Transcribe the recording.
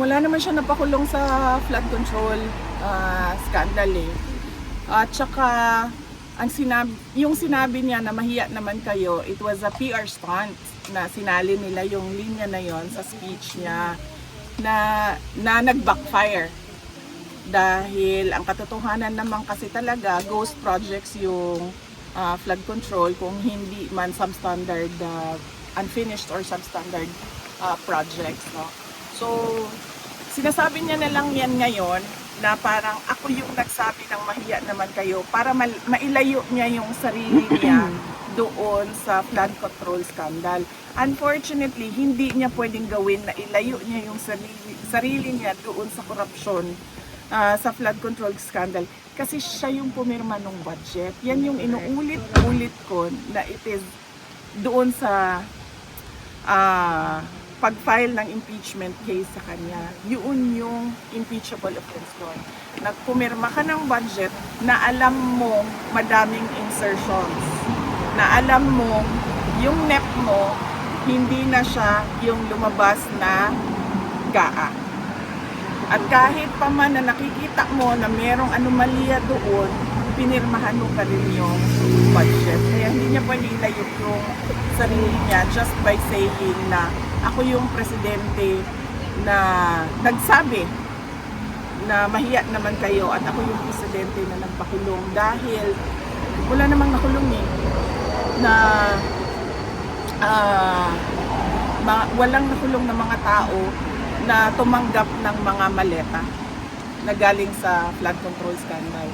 wala naman siya napakulong sa flood control scandal eh. At saka, yung sinabi niya na mahiya naman kayo, it was a PR stunt na sinali nila yung linya na yon sa speech niya na nag-backfire. Dahil ang katotohanan naman kasi talaga, ghost projects yung flood control kung hindi man substandard, unfinished or substandard projects. No? So, sinasabi niya na lang yan ngayon na parang ako yung nagsabi ng mahiya naman kayo para mailayo niya yung sarili niya doon sa flood control scandal. Unfortunately, hindi niya pwedeng gawin na ilayo niya yung sarili niya doon sa korupsyon sa flood control scandal kasi siya yung pumirma ng budget. Yan yung inuulit-ulit ko na it is doon sa pag-file ng impeachment case sa kanya. Yun yung impeachable offense doon. Nagpumirma ka ng budget na alam mo madaming insertions. Na alam mo yung NEP mo hindi na siya yung lumabas na GAA. At kahit pa man na nakikita mo na merong anomalya doon, pinirmahan mo pa rin yung budget. Kaya hindi niya pwede ilayo yung sarili niya just by saying na ako yung presidente na nagsabi na mahiya naman kayo at ako yung presidente na nagpakulong dahil wala namang nakulong eh na walang nakulong na mga tao na tumanggap ng mga maleta na galing sa flood control scandal.